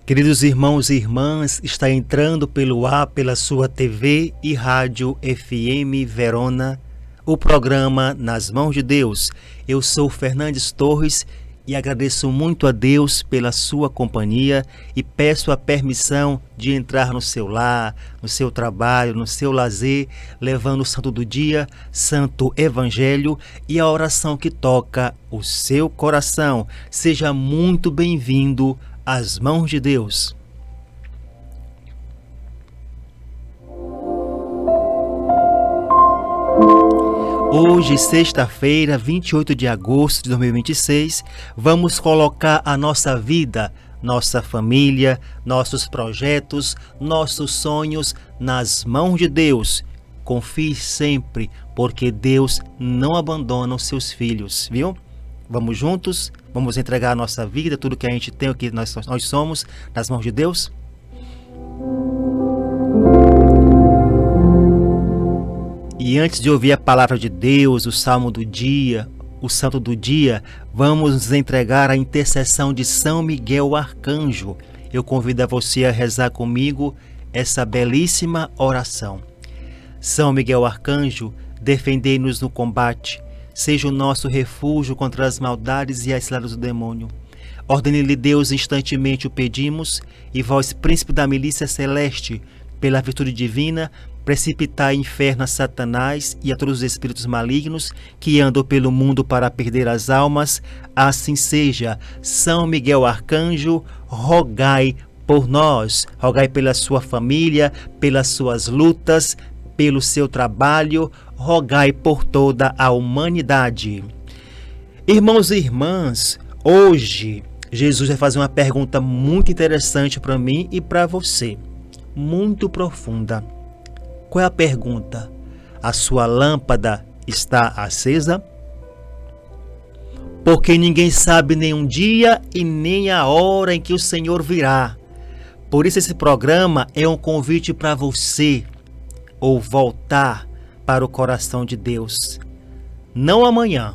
Queridos irmãos e irmãs, está entrando pelo ar, pela sua TV e rádio FM Verona, o programa Nas Mãos de Deus. Eu sou Fernandes Torres e agradeço muito a Deus pela sua companhia e peço a permissão de entrar no seu lar, no seu trabalho, no seu lazer, levando o Santo do Dia, Santo Evangelho e a oração que toca o seu coração. Seja muito bem-vindo às Mãos de Deus. Hoje, sexta-feira, 28 de agosto de 2026, vamos colocar a nossa vida, nossa família, nossos projetos, nossos sonhos nas mãos de Deus. Confie sempre, porque Deus não abandona os seus filhos, viu? Vamos juntos? Vamos entregar a nossa vida, tudo que a gente tem, o que nós somos, nas mãos de Deus? E antes de ouvir a palavra de Deus, o salmo do dia, o santo do dia, vamos nos entregar à intercessão de São Miguel Arcanjo. Eu convido a você a rezar comigo essa belíssima oração. São Miguel Arcanjo, defendei-nos no combate, seja o nosso refúgio contra as maldades e as ciladas do demônio. Ordene-lhe Deus, instantemente o pedimos, e vós, príncipe da milícia celeste, pela virtude divina, precipitai inferno a Satanás e a todos os espíritos malignos que andam pelo mundo para perder as almas. Assim seja. São Miguel Arcanjo, rogai por nós. Rogai pela sua família, pelas suas lutas, pelo seu trabalho. Rogai por toda a humanidade. Irmãos e irmãs, hoje Jesus vai fazer uma pergunta muito interessante para mim e para você. Muito profunda. Qual é a pergunta? A sua lâmpada está acesa? Porque ninguém sabe nem um dia e nem a hora em que o Senhor virá. Por isso esse programa é um convite para você ou voltar para o coração de Deus. Não amanhã,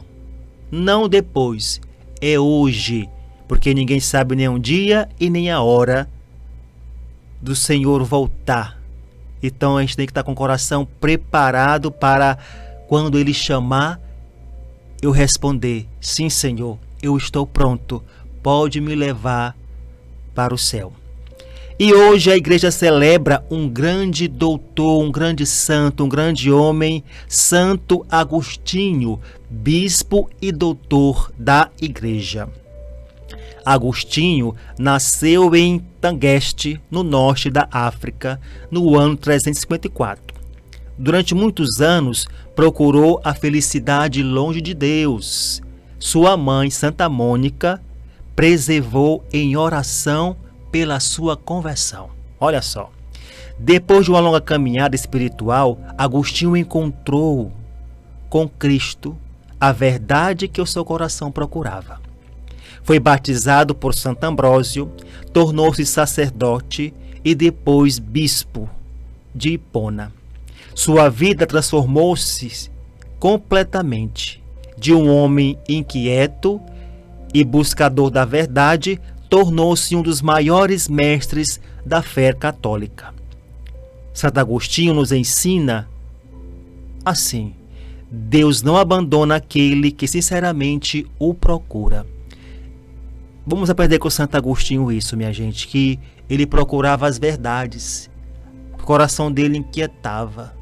não depois, é hoje. Porque ninguém sabe nem um dia e nem a hora do Senhor voltar. Então a gente tem que estar com o coração preparado para quando Ele chamar, eu responder: sim, Senhor, eu estou pronto, pode me levar para o céu. E hoje a igreja celebra um grande doutor, um grande santo, um grande homem, Santo Agostinho, bispo e doutor da igreja. Agostinho nasceu em Tangueste, no norte da África, no ano 354. Durante muitos anos, procurou a felicidade longe de Deus. Sua mãe, Santa Mônica, preservou em oração pela sua conversão. Olha só. Depois de uma longa caminhada espiritual, Agostinho encontrou com Cristo a verdade que o seu coração procurava. Foi batizado por Santo Ambrósio, tornou-se sacerdote e depois bispo de Hipona. Sua vida transformou-se completamente. De um homem inquieto e buscador da verdade, tornou-se um dos maiores mestres da fé católica. Santo Agostinho nos ensina assim: Deus não abandona aquele que sinceramente o procura. Vamos aprender com Santo Agostinho isso, minha gente, que ele procurava as verdades. O coração dele inquietava.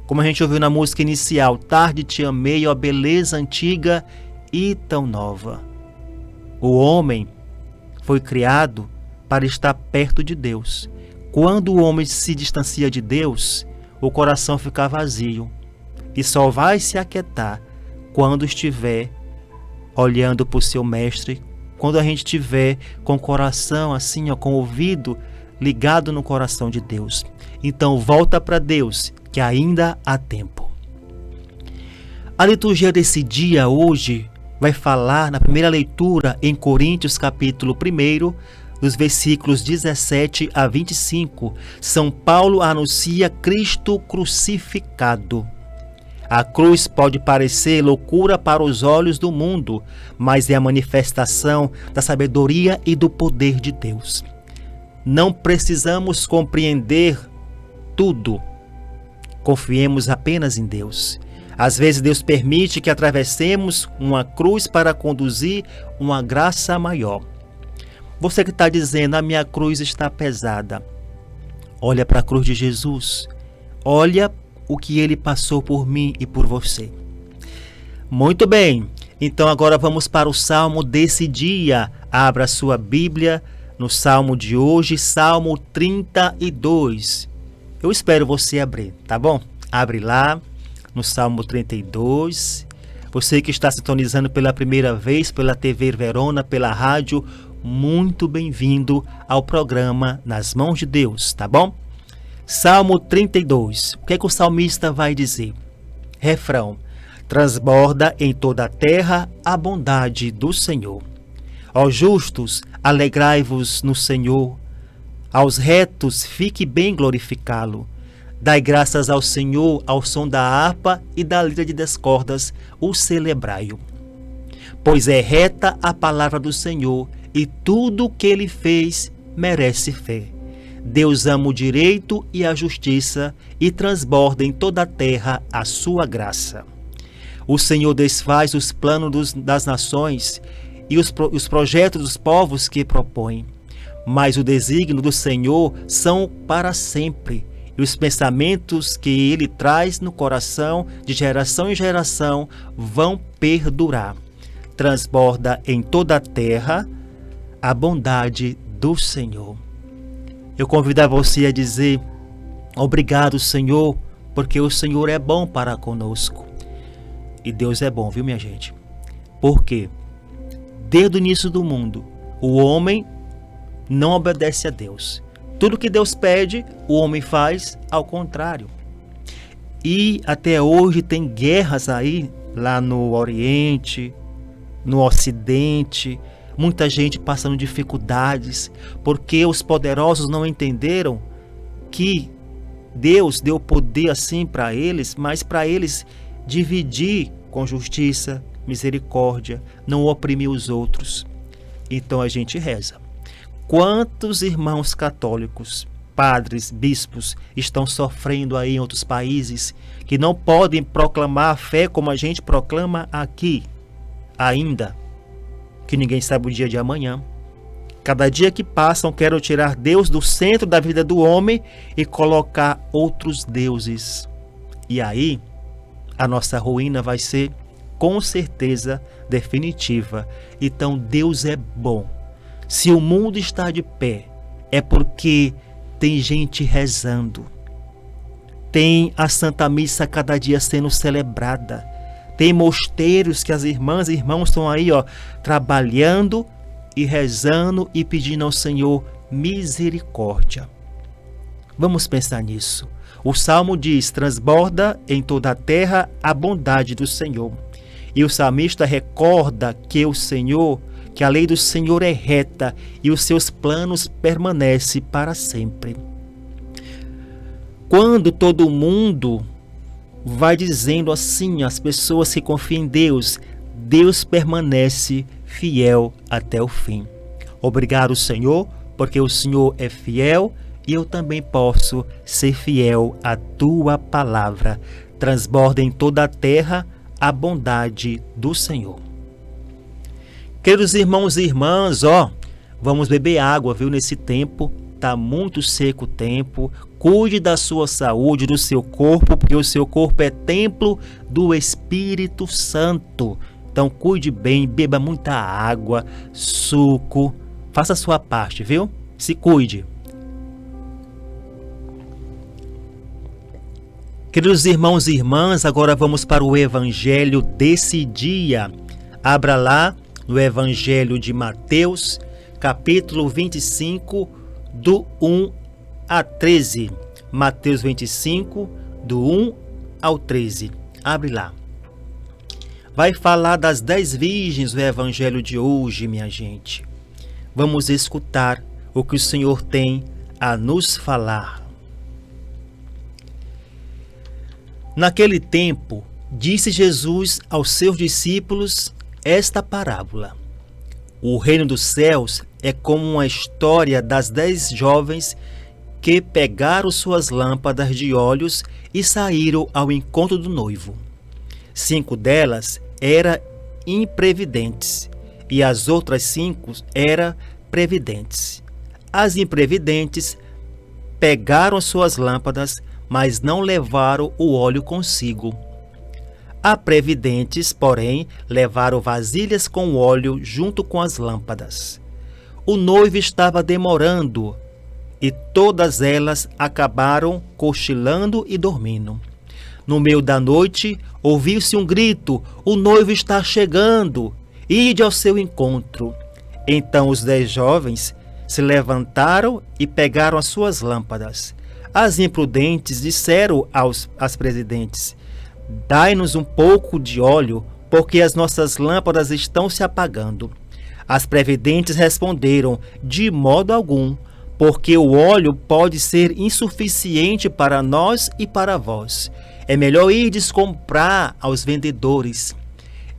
Como a gente ouviu na música inicial: tarde te amei, ó beleza antiga e tão nova. O homem foi criado para estar perto de Deus. Quando o homem se distancia de Deus, o coração fica vazio e só vai se aquietar quando estiver olhando para o seu mestre. Quando a gente estiver com o coração assim, com o ouvido ligado no coração de Deus. Então volta para Deus, que ainda há tempo. A liturgia desse dia hoje vai falar na primeira leitura em Coríntios capítulo 1, dos versículos 17 a 25. São Paulo anuncia Cristo crucificado. A cruz pode parecer loucura para os olhos do mundo, mas é a manifestação da sabedoria e do poder de Deus. Não precisamos compreender tudo. Confiemos apenas em Deus. Às vezes Deus permite que atravessemos uma cruz para conduzir uma graça maior. Você que está dizendo: a minha cruz está pesada. Olha para a cruz de Jesus. Olha o que Ele passou por mim e por você. Muito bem, então agora vamos para o salmo desse dia. Abra sua Bíblia no salmo de hoje, Salmo 32. Eu espero você abrir, tá bom? Abre lá, no Salmo 32. Você que está sintonizando pela primeira vez pela TV Verona, pela rádio, muito bem-vindo ao programa Nas Mãos de Deus, tá bom? Salmo 32. O que é que o salmista vai dizer? Refrão: transborda em toda a terra a bondade do Senhor. Aos justos, alegrai-vos no Senhor. Aos retos, fique bem glorificá-lo. Dai graças ao Senhor ao som da harpa e da lira de descordas, o celebrai-o. Pois é reta a palavra do Senhor, e tudo o que ele fez merece fé. Deus ama o direito e a justiça, e transborda em toda a terra a sua graça. O Senhor desfaz os planos das nações e os projetos dos povos que propõem. Mas o desígnio do Senhor são para sempre, e os pensamentos que ele traz no coração de geração em geração vão perdurar. Transborda em toda a terra a bondade do Senhor. Eu convido a você a dizer: obrigado, Senhor, porque o Senhor é bom para conosco. E Deus é bom, viu, minha gente? Por quê? Desde o início do mundo, o homem não obedece a Deus. Tudo que Deus pede, o homem faz ao contrário. E até hoje tem guerras aí, lá no Oriente, no Ocidente, muita gente passando dificuldades, porque os poderosos não entenderam que Deus deu poder assim para eles, mas para eles dividir com justiça, misericórdia, não oprimir os outros. Então a gente reza. Quantos irmãos católicos, padres, bispos estão sofrendo aí em outros países que não podem proclamar a fé como a gente proclama aqui ainda, que ninguém sabe o dia de amanhã. Cada dia que passam querem tirar Deus do centro da vida do homem e colocar outros deuses. E aí a nossa ruína vai ser com certeza definitiva. Então Deus é bom. Se o mundo está de pé, é porque tem gente rezando. Tem a Santa Missa cada dia sendo celebrada. Tem mosteiros que as irmãs e irmãos estão aí, trabalhando e rezando e pedindo ao Senhor misericórdia. Vamos pensar nisso. O Salmo diz: transborda em toda a terra a bondade do Senhor. E o salmista recorda que a lei do Senhor é reta e os seus planos permanecem para sempre. Quando todo mundo vai dizendo assim, as pessoas que confiam em Deus, Deus permanece fiel até o fim. Obrigado, Senhor, porque o Senhor é fiel e eu também posso ser fiel à tua palavra. Transborda em toda a terra a bondade do Senhor. Queridos irmãos e irmãs, vamos beber água, viu? Nesse tempo, tá muito seco o tempo. Cuide da sua saúde, do seu corpo, porque o seu corpo é templo do Espírito Santo. Então cuide bem, beba muita água, suco, faça a sua parte, viu? Se cuide. Queridos irmãos e irmãs, agora vamos para o Evangelho desse dia. Abra lá no Evangelho de Mateus, capítulo 25, do 1 a 13. Mateus 25, do 1 ao 13. Abre lá. Vai falar das 10 virgens do Evangelho de hoje, minha gente. Vamos escutar o que o Senhor tem a nos falar. Naquele tempo, disse Jesus aos seus discípulos esta parábola: o reino dos céus é como uma história das 10 jovens que pegaram suas lâmpadas de óleos e saíram ao encontro do noivo. 5 delas eram imprevidentes e as outras 5 eram previdentes. As imprevidentes pegaram suas lâmpadas, mas não levaram o óleo consigo. As previdentes, porém, levaram vasilhas com óleo junto com as lâmpadas. O noivo estava demorando e todas elas acabaram cochilando e dormindo. No meio da noite, ouviu-se um grito: o noivo está chegando, ide ao seu encontro. Então os 10 jovens se levantaram e pegaram as suas lâmpadas. As imprudentes disseram às presidentes: dai-nos um pouco de óleo, porque as nossas lâmpadas estão se apagando. As previdentes responderam: de modo algum, porque o óleo pode ser insuficiente para nós e para vós. É melhor irdes comprar aos vendedores.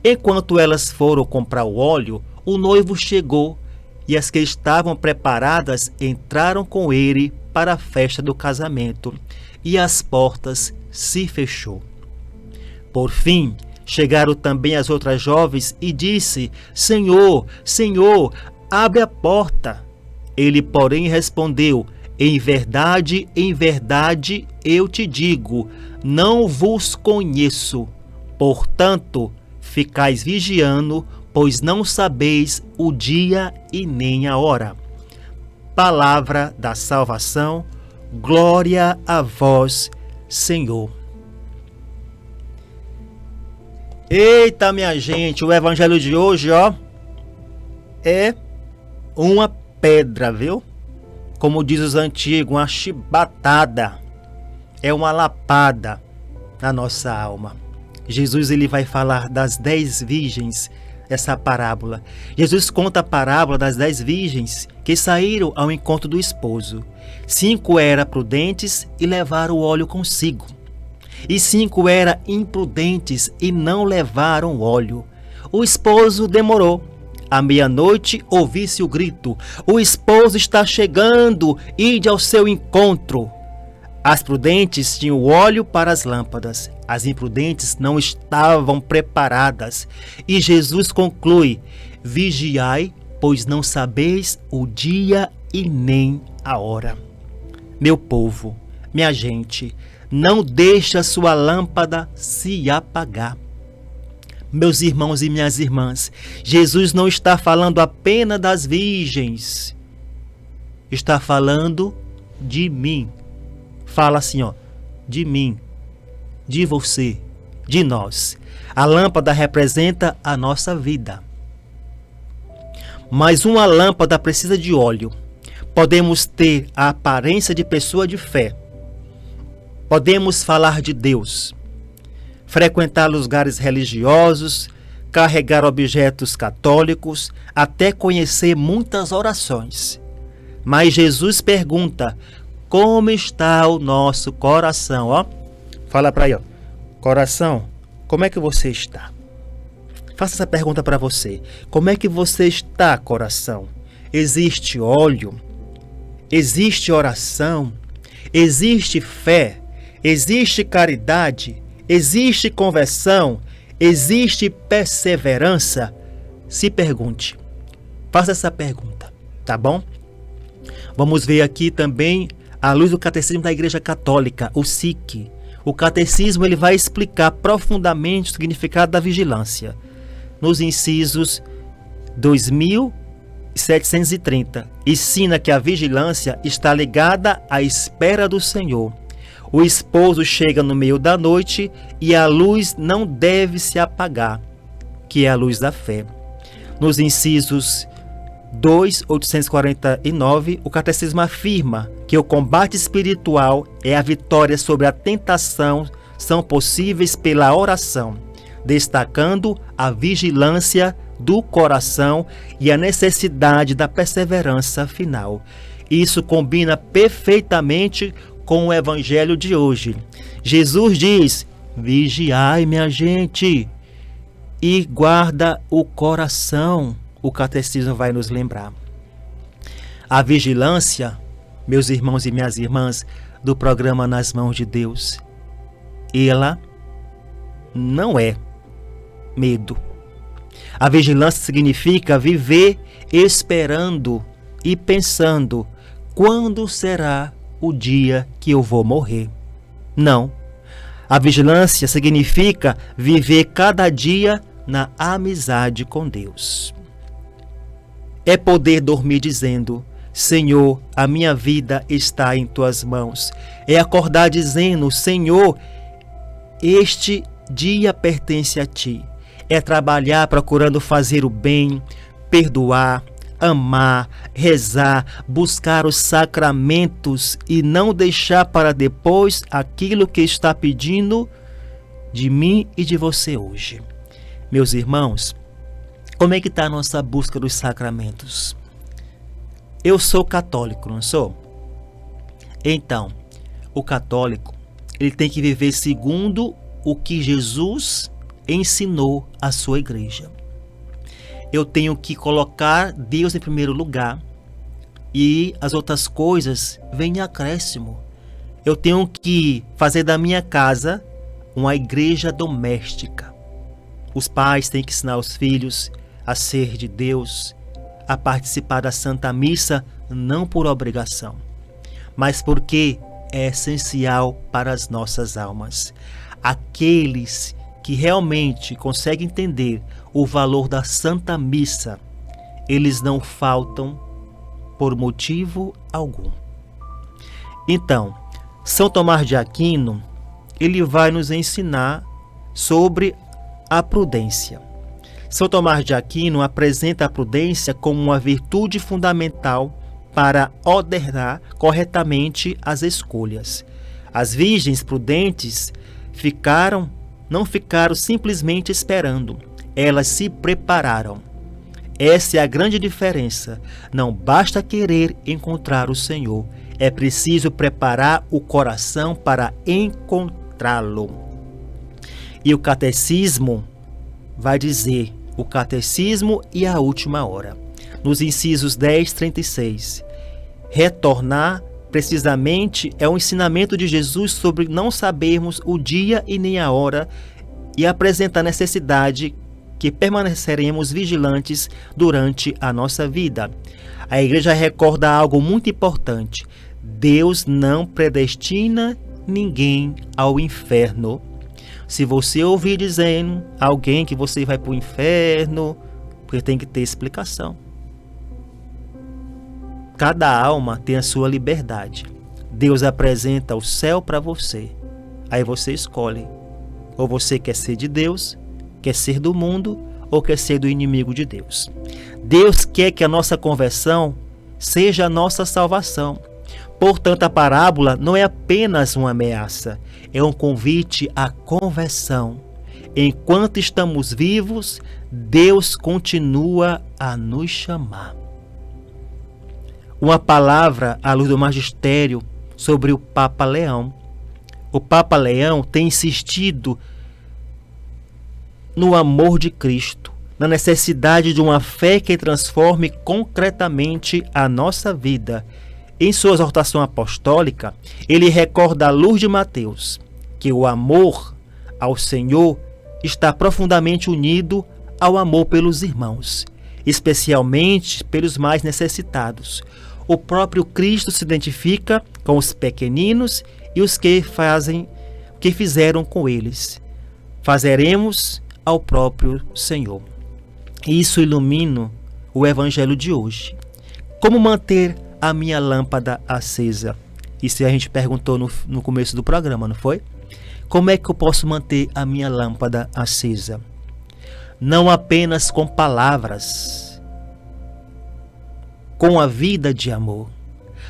Enquanto elas foram comprar o óleo, o noivo chegou, e as que estavam preparadas entraram com ele para a festa do casamento, e as portas se fechou. Por fim, chegaram também as outras jovens e disse: Senhor, Senhor, abre a porta. Ele, porém, respondeu: em verdade, eu te digo, não vos conheço. Portanto, ficais vigiando, pois não sabeis o dia e nem a hora. Palavra da salvação, glória a vós, Senhor. Eita, minha gente, o evangelho de hoje, é uma pedra, viu? Como diz os antigos, uma chibatada, é uma lapada na nossa alma. Jesus, ele vai falar das 10 virgens, essa parábola. Jesus conta a parábola das 10 virgens que saíram ao encontro do esposo. 5 eram prudentes e levaram o óleo consigo. E 5 eram imprudentes e não levaram óleo. O esposo demorou. À meia-noite ouvi-se o grito: o esposo está chegando, ide ao seu encontro. As prudentes tinham óleo para as lâmpadas, as imprudentes não estavam preparadas. E Jesus conclui: vigiai, pois não sabeis o dia e nem a hora. Meu povo, minha gente, não deixe a sua lâmpada se apagar. Meus irmãos e minhas irmãs, Jesus não está falando apenas das virgens, está falando de mim. Fala assim, de mim, de você, de nós. A lâmpada representa a nossa vida. Mas uma lâmpada precisa de óleo. Podemos ter a aparência de pessoa de fé. Podemos falar de Deus, frequentar lugares religiosos, carregar objetos católicos, até conhecer muitas orações. Mas Jesus pergunta: como está o nosso coração? Fala para aí, coração, como é que você está? Faça essa pergunta para você. Como é que você está, coração? Existe óleo? Existe oração? Existe fé? Existe caridade? Existe conversão? Existe perseverança? Se pergunte. Faça essa pergunta, tá bom? Vamos ver aqui também, à luz do Catecismo da Igreja Católica, o SIC. O Catecismo, ele vai explicar profundamente o significado da vigilância. Nos incisos 2730, ensina que a vigilância está ligada à espera do Senhor. O esposo chega no meio da noite e a luz não deve se apagar, que é a luz da fé. Nos incisos 2849, o Catecismo afirma que o combate espiritual é a vitória sobre a tentação, são possíveis pela oração, destacando a vigilância do coração e a necessidade da perseverança final. Isso combina perfeitamente com o evangelho de hoje. Jesus diz: vigiai, minha gente, e guarda o coração. O catecismo vai nos lembrar. A vigilância, meus irmãos e minhas irmãs, do programa Nas Mãos de Deus, ela não é medo. A vigilância significa viver esperando e pensando: quando será o dia que eu vou morrer? Não. A vigilância significa viver cada dia na amizade com Deus. É poder dormir dizendo: Senhor, a minha vida está em tuas mãos. É acordar dizendo: Senhor, este dia pertence a ti. É trabalhar procurando fazer o bem, perdoar, amar, rezar, buscar os sacramentos e não deixar para depois aquilo que está pedindo de mim e de você hoje. Meus irmãos, como é que está a nossa busca dos sacramentos? Eu sou católico, não sou? Então, o católico, ele tem que viver segundo o que Jesus ensinou à sua igreja. Eu tenho que colocar Deus em primeiro lugar e as outras coisas vêm em acréscimo. Eu tenho que fazer da minha casa uma igreja doméstica. Os pais têm que ensinar os filhos a ser de Deus, a participar da Santa Missa, não por obrigação, mas porque é essencial para as nossas almas. Aqueles que realmente conseguem entender o valor da Santa Missa, eles não faltam por motivo algum. Então, São Tomás de Aquino, ele vai nos ensinar sobre a prudência. São Tomás de Aquino apresenta a prudência como uma virtude fundamental para ordenar corretamente as escolhas. As virgens prudentes não ficaram simplesmente esperando, elas se prepararam. Essa é a grande diferença. Não basta querer encontrar o Senhor, é preciso preparar o coração para encontrá-lo. E o catecismo vai dizer, o catecismo e a última hora, nos incisos 10, 36. Retornar, precisamente, é o ensinamento de Jesus sobre não sabermos o dia e nem a hora e apresenta a necessidade que permaneceremos vigilantes durante a nossa vida. A igreja recorda algo muito importante. Deus não predestina ninguém ao inferno. Se você ouvir dizendo alguém que você vai para o inferno, porque tem que ter explicação. Cada alma tem a sua liberdade. Deus apresenta o céu para você. Aí você escolhe. Ou você quer ser de Deus, quer ser do mundo, ou quer ser do inimigo de Deus. Deus quer que a nossa conversão seja a nossa salvação. Portanto, a parábola não é apenas uma ameaça, é um convite à conversão. Enquanto estamos vivos, Deus continua a nos chamar. Uma palavra à luz do magistério sobre o Papa Leão. O Papa Leão tem insistido no amor de Cristo, na necessidade de uma fé que transforme concretamente a nossa vida. Em sua exortação apostólica, ele recorda à luz de Mateus que o amor ao Senhor está profundamente unido ao amor pelos irmãos, especialmente pelos mais necessitados. O próprio Cristo se identifica com os pequeninos e os que fizeram com eles. Fazeremos ao próprio Senhor. Isso ilumina o Evangelho de hoje. Como manter a minha lâmpada acesa? Isso a gente perguntou no começo do programa, não foi? Como é que eu posso manter a minha lâmpada acesa? Não apenas com palavras, com a vida de amor.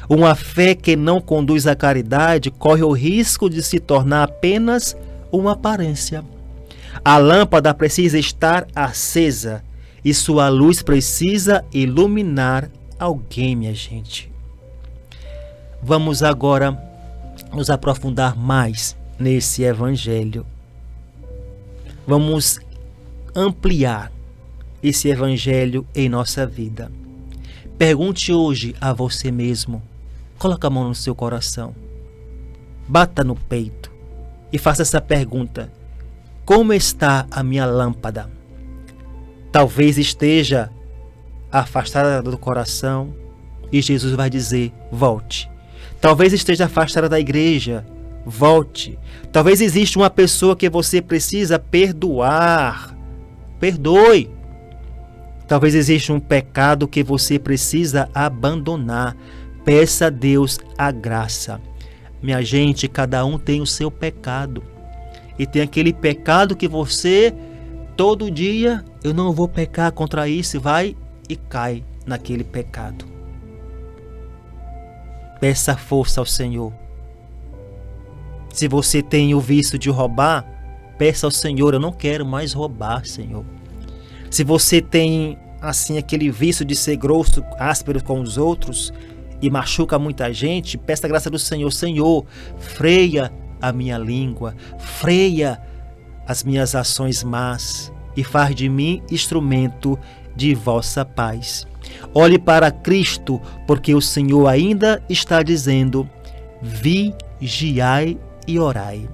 Uma fé que não conduz à caridade corre o risco de se tornar apenas uma aparência. A lâmpada precisa estar acesa e sua luz precisa iluminar alguém, minha gente. Vamos agora nos aprofundar mais nesse evangelho. Vamos ampliar esse evangelho em nossa vida. Pergunte hoje a você mesmo. Coloque a mão no seu coração. Bata no peito e faça essa pergunta: como está a minha lâmpada? Talvez esteja afastada do coração e Jesus vai dizer: volte. Talvez esteja afastada da igreja, volte. Talvez exista uma pessoa que você precisa perdoar, perdoe. Talvez exista um pecado que você precisa abandonar, peça a Deus a graça. Minha gente, cada um tem o seu pecado. e tem aquele pecado que você, todo dia, eu não vou pecar contra isso, vai e cai naquele pecado. Peça força ao Senhor. Se você tem o vício de roubar, peça ao Senhor, eu não quero mais roubar, Senhor. Se você tem, assim, aquele vício de ser grosso, áspero com os outros e machuca muita gente, peça a graça do Senhor. Senhor, freia a minha língua, freia as minhas ações más e faz de mim instrumento de vossa paz. Olhe para Cristo, porque o Senhor ainda está dizendo: vigiai e orai.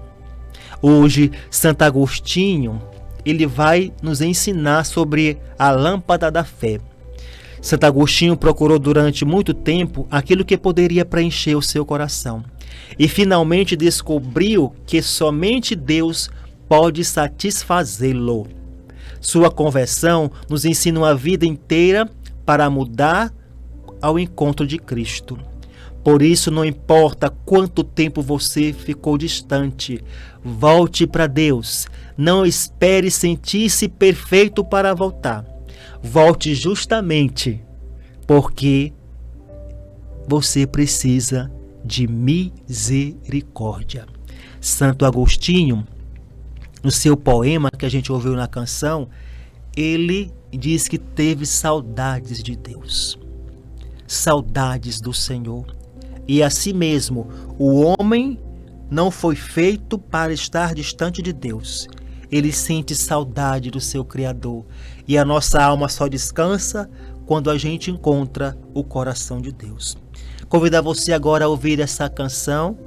Hoje, Santo Agostinho, ele vai nos ensinar sobre a lâmpada da fé. Santo Agostinho procurou durante muito tempo aquilo que poderia preencher o seu coração e finalmente descobriu que somente Deus pode satisfazê-lo. Sua conversão nos ensina uma vida inteira para mudar ao encontro de Cristo. Por isso, não importa quanto tempo você ficou distante, volte para Deus. Não espere sentir-se perfeito para voltar. Volte justamente porque você precisa de misericórdia. Santo Agostinho, no seu poema que a gente ouviu na canção, ele diz que teve saudades de Deus, saudades do Senhor. E assim mesmo, o homem não foi feito para estar distante de Deus. Ele sente saudade do seu Criador. E a nossa alma só descansa quando a gente encontra o coração de Deus. Convidar você agora a ouvir essa canção,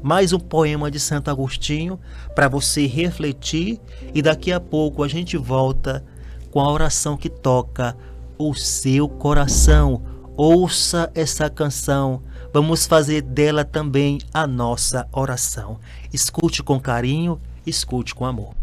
mais um poema de Santo Agostinho, para você refletir, e daqui a pouco a gente volta com a oração que toca o seu coração. Ouça essa canção, vamos fazer dela também a nossa oração. Escute com carinho, escute com amor.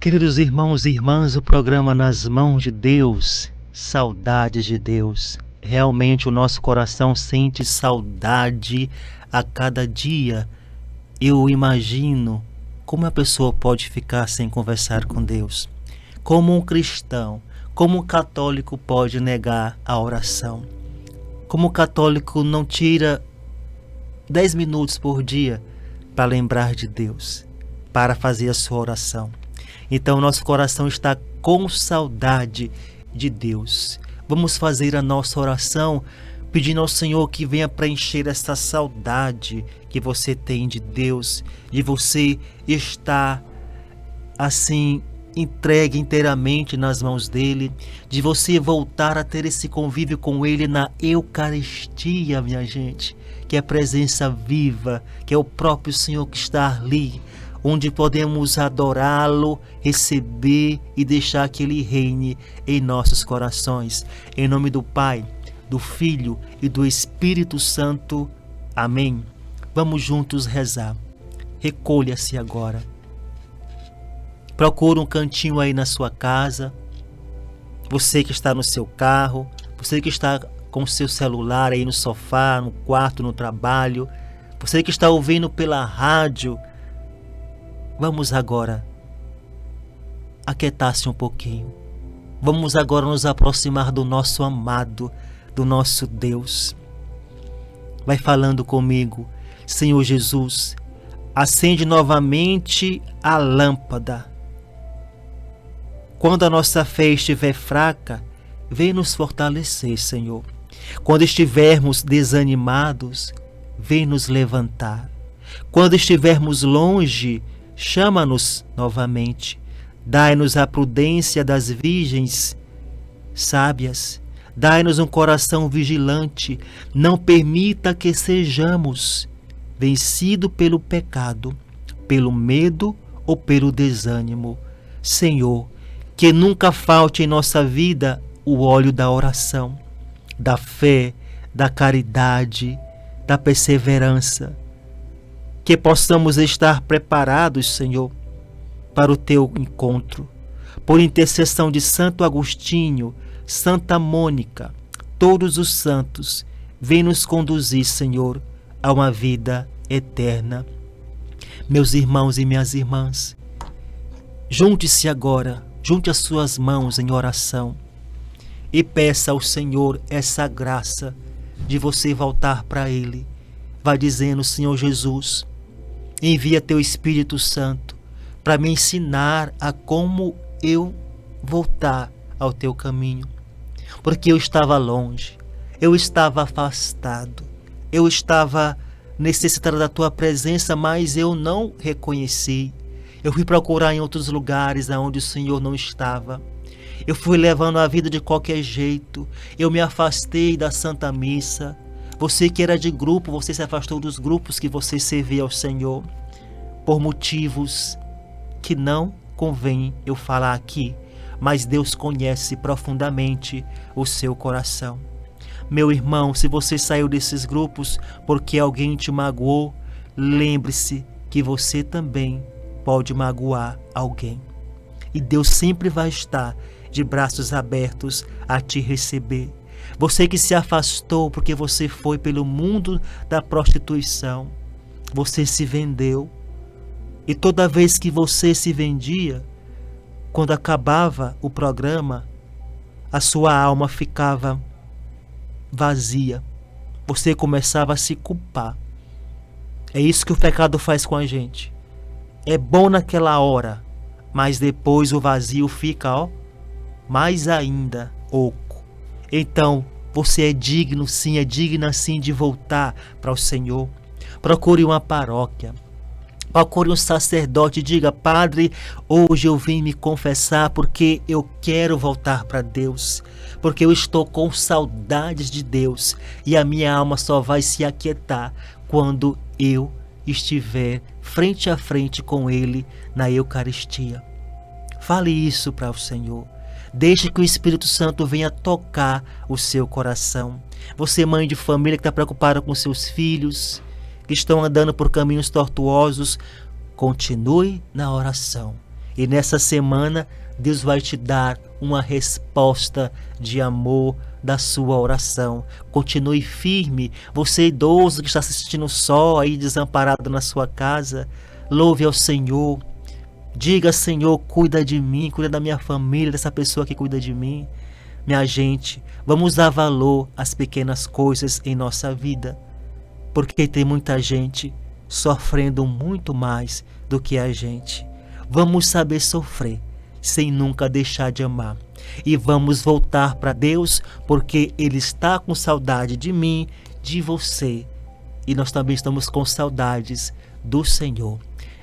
Queridos irmãos e irmãs, o programa Nas Mãos de Deus, saudades de Deus. Realmente o nosso coração sente saudade a cada dia. Eu imagino como a pessoa pode ficar sem conversar com Deus. Como um cristão, como um católico pode negar a oração. Como o católico não tira 10 minutos por dia para lembrar de Deus, para fazer a sua oração. Então nosso coração está com saudade de Deus. Vamos fazer a nossa oração pedindo ao Senhor que venha preencher essa saudade que você tem de Deus, de você estar assim entregue inteiramente nas mãos dele, de você voltar a ter esse convívio com ele na Eucaristia, minha gente, que é a presença viva, que é o próprio Senhor que está ali, onde podemos adorá-lo, receber e deixar que ele reine em nossos corações. Em nome do Pai, do Filho e do Espírito Santo. Amém. Vamos juntos rezar. Recolha-se agora. Procure um cantinho aí na sua casa. Você que está no seu carro, você que está com o seu celular aí no sofá, no quarto, no trabalho, você que está ouvindo pela rádio. Vamos agora aquietar-se um pouquinho. Vamos agora nos aproximar do nosso amado, do nosso Deus. Vai falando comigo. Senhor Jesus, acende novamente a lâmpada. Quando a nossa fé estiver fraca, vem nos fortalecer, Senhor. Quando estivermos desanimados, vem nos levantar. Quando estivermos longe, chama-nos novamente. Dai-nos a prudência das virgens sábias. Dai-nos um coração vigilante. Não permita que sejamos vencidos pelo pecado, pelo medo ou pelo desânimo. Senhor, que nunca falte em nossa vida o óleo da oração, da fé, da caridade, da perseverança. Que possamos estar preparados, Senhor, para o teu encontro. Por intercessão de Santo Agostinho, Santa Mônica, todos os santos, vem nos conduzir, Senhor, a uma vida eterna. Meus irmãos e minhas irmãs, junte-se agora, junte as suas mãos em oração e peça ao Senhor essa graça de você voltar para Ele. Vai dizendo: Senhor Jesus, envia teu Espírito Santo para me ensinar a como eu voltar ao teu caminho. Porque eu estava longe, eu estava afastado, eu estava necessitado da tua presença, mas eu não reconheci. Eu fui procurar em outros lugares onde o Senhor não estava. Eu fui levando a vida de qualquer jeito. Eu me afastei da Santa Missa. Você que era de grupo, você se afastou dos grupos que você servia ao Senhor, por motivos que não convém eu falar aqui, mas Deus conhece profundamente o seu coração. Meu irmão, se você saiu desses grupos porque alguém te magoou, lembre-se que você também pode magoar alguém. E Deus sempre vai estar de braços abertos a te receber. Você que se afastou porque você foi pelo mundo da prostituição, você se vendeu. E toda vez que você se vendia, quando acabava o programa, a sua alma ficava vazia. Você começava a se culpar. É isso que o pecado faz com a gente. É bom naquela hora, mas depois o vazio fica, mais ainda oco. Então, você é digno sim, é digna sim de voltar para o Senhor. Procure uma paróquia. Procure um sacerdote e diga: Padre, hoje eu vim me confessar porque eu quero voltar para Deus, porque eu estou com saudades de Deus e a minha alma só vai se aquietar quando eu estiver frente a frente com Ele na Eucaristia. Fale isso para o Senhor. Deixe que o Espírito Santo venha tocar o seu coração. Você, mãe de família que está preocupada com seus filhos, que estão andando por caminhos tortuosos, continue na oração E nessa semana, Deus vai te dar uma resposta de amor da sua oração. Continue firme. Você idoso que está se sentindo só aí, desamparado na sua casa, louve ao Senhor. Diga: Senhor, cuida de mim, cuida da minha família, dessa pessoa que cuida de mim. Minha gente, vamos dar valor às pequenas coisas em nossa vida, porque tem muita gente sofrendo muito mais do que a gente. Vamos saber sofrer sem nunca deixar de amar. E vamos voltar para Deus, porque Ele está com saudade de mim, de você. E nós também estamos com saudades do Senhor.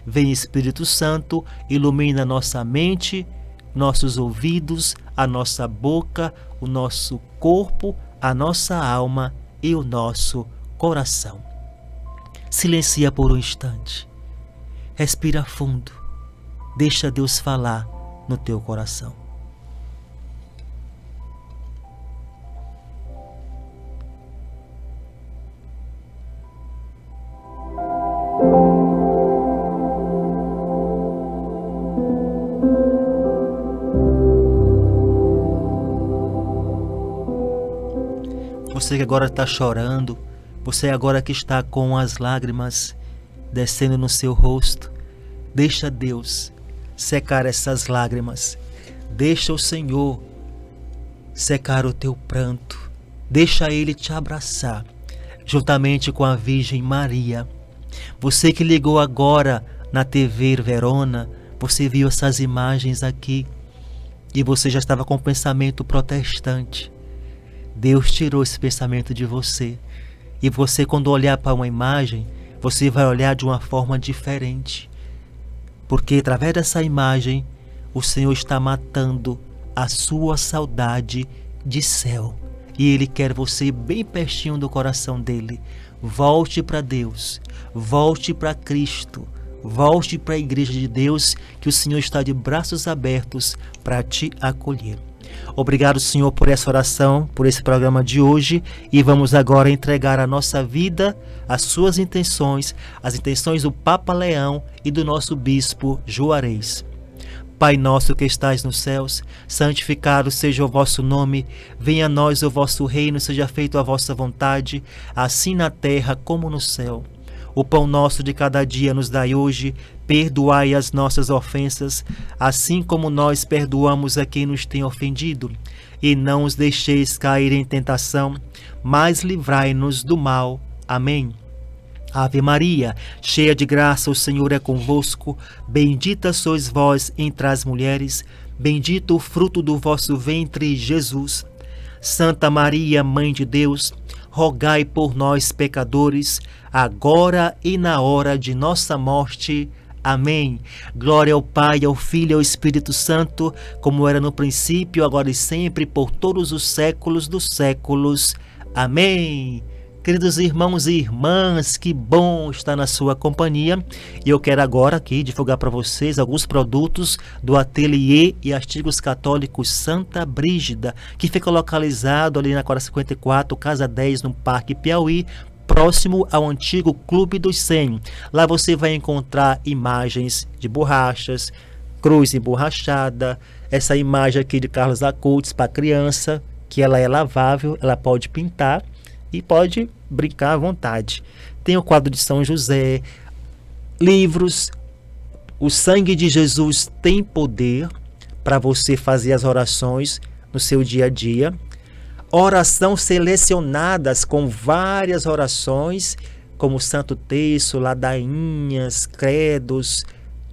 Vem, Espírito Santo, ilumina nossa mente, nossos ouvidos, a nossa boca, o nosso corpo, a nossa alma e o nosso coração. Silencia por um instante. Respira fundo. Deixa Deus falar no teu coração. Você que agora está chorando, você agora que está com as lágrimas descendo no seu rosto, deixa Deus secar essas lágrimas. Deixa o Senhor secar o teu pranto. Deixa Ele te abraçar, juntamente com a Virgem Maria. Você que ligou agora na TV Verona, você viu essas imagens aqui e você já estava com o pensamento protestante. Deus tirou esse pensamento de você. E você, quando olhar para uma imagem, você vai olhar de uma forma diferente. Porque através dessa imagem, o Senhor está matando a sua saudade de céu. E Ele quer você bem pertinho do coração dele. Volte para Deus. Volte para Cristo. Volte para a igreja de Deus, que o Senhor está de braços abertos para te acolher. Obrigado, Senhor, por essa oração, por esse programa de hoje, e vamos agora entregar a nossa vida, as suas intenções, as intenções do Papa Leão e do nosso Bispo Juarez. Pai nosso que estais nos céus, santificado seja o vosso nome, venha a nós o vosso reino, seja feita a vossa vontade, assim na terra como no céu. O pão nosso de cada dia nos dai hoje, perdoai as nossas ofensas, assim como nós perdoamos a quem nos tem ofendido. E não os deixeis cair em tentação, mas livrai-nos do mal. Amém. Ave Maria, cheia de graça, o Senhor é convosco. Bendita sois vós entre as mulheres, bendito o fruto do vosso ventre, Jesus. Santa Maria, Mãe de Deus, rogai por nós, pecadores, agora e na hora de nossa morte. Amém. Glória ao Pai, ao Filho e ao Espírito Santo, como era no princípio, agora e sempre, por todos os séculos dos séculos. Amém. Queridos irmãos e irmãs, que bom estar na sua companhia. E eu quero agora aqui divulgar para vocês alguns produtos do Ateliê e Artigos Católicos Santa Brígida, que fica localizado ali na Quadra 54, Casa 10, no Parque Piauí, próximo ao antigo Clube dos 100. Lá você vai encontrar imagens de borrachas, cruz emborrachada, essa imagem aqui de Carlos Acutis para criança, que ela é lavável, ela pode pintar e pode brincar à vontade. Tem o quadro de São José, livros. O sangue de Jesus tem poder para você fazer as orações no seu dia a dia. Oração selecionadas com várias orações, como Santo Terço, ladainhas, credos,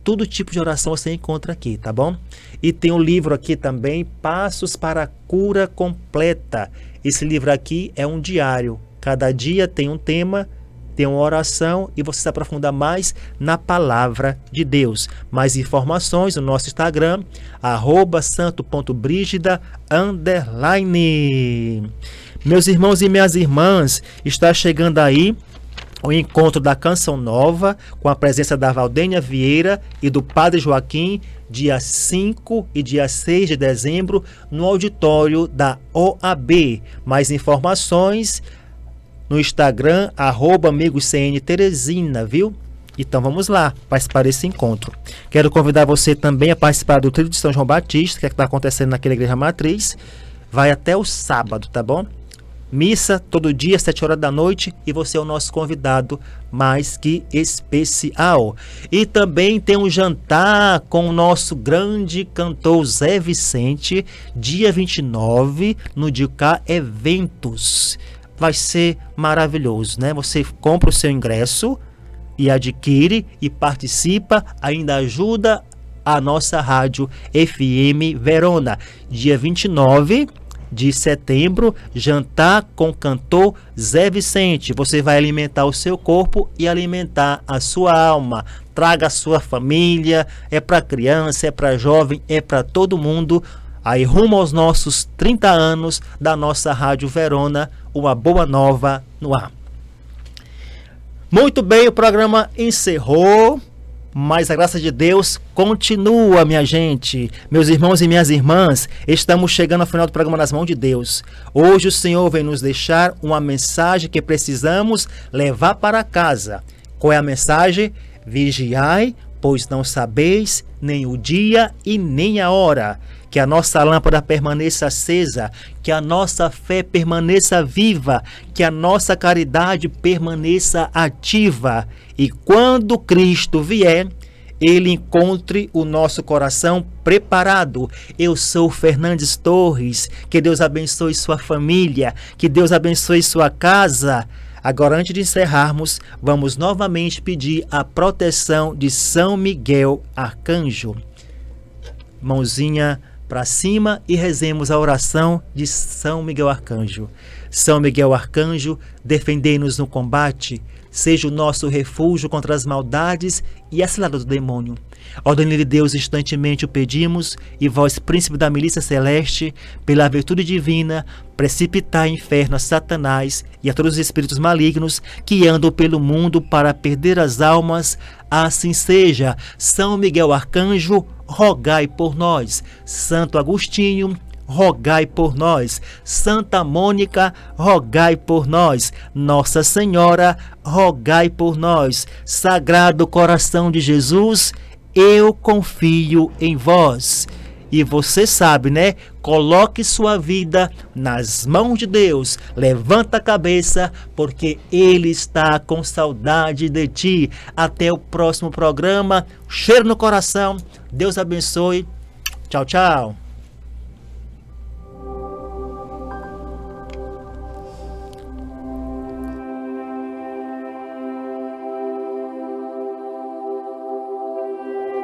todo tipo de oração você encontra aqui, tá bom? E tem um livro aqui também, Passos para a Cura Completa. Esse livro aqui é um diário. Cada dia tem um tema, tem uma oração e você se aprofunda mais na palavra de Deus. Mais informações no nosso Instagram, @santo.brigida_. Meus irmãos e minhas irmãs, está chegando aí o encontro da Canção Nova, com a presença da Valdênia Vieira e do Padre Joaquim, dia 5 e dia 6 de dezembro, no auditório da OAB. Mais informações no Instagram, @amigosCN Teresina, viu? Então vamos lá, participar desse encontro. Quero convidar você também a participar do Tríduo de São João Batista, que está acontecendo naquela igreja matriz. Vai até o sábado, tá bom? Missa todo dia, 7 horas da noite, e você é o nosso convidado mais que especial. E também tem um jantar com o nosso grande cantor Zé Vicente, dia 29, no Dilcá Eventos. Vai ser maravilhoso, né? Você compra o seu ingresso e adquire e participa, ainda ajuda a nossa rádio FM Verona. Dia 29 de setembro, jantar com o cantor Zé Vicente. Você vai alimentar o seu corpo e alimentar a sua alma. Traga a sua família, é para criança, é para jovem, é para todo mundo. Aí rumo aos nossos 30 anos da nossa Rádio Verona, uma boa nova no ar. Muito bem, o programa encerrou, mas a graça de Deus continua, minha gente. Meus irmãos e minhas irmãs, estamos chegando ao final do programa Nas Mãos de Deus. Hoje o Senhor vem nos deixar uma mensagem que precisamos levar para casa. Qual é a mensagem? Vigiai, pois não sabeis nem o dia e nem a hora. Que a nossa lâmpada permaneça acesa, que a nossa fé permaneça viva, que a nossa caridade permaneça ativa. E quando Cristo vier, Ele encontre o nosso coração preparado. Eu sou Fernandes Torres. Que Deus abençoe sua família, que Deus abençoe sua casa. Agora, antes de encerrarmos, vamos novamente pedir a proteção de São Miguel Arcanjo. Mãozinha para cima e rezemos a oração de São Miguel Arcanjo. São Miguel Arcanjo, defendei-nos no combate, seja o nosso refúgio contra as maldades e a cilada do demônio. Ordem de Deus, instantemente o pedimos, e vós, príncipe da milícia celeste, pela virtude divina, precipitai em inferno a Satanás e a todos os espíritos malignos que andam pelo mundo para perder as almas. Assim seja. São Miguel Arcanjo, rogai por nós. Santo Agostinho, rogai por nós. Santa Mônica, rogai por nós. Nossa Senhora, rogai por nós. Sagrado Coração de Jesus, eu confio em vós. E você sabe, né? Coloque sua vida nas mãos de Deus. Levanta a cabeça, porque Ele está com saudade de ti. Até o próximo programa. Cheiro no coração. Deus abençoe. Tchau, tchau.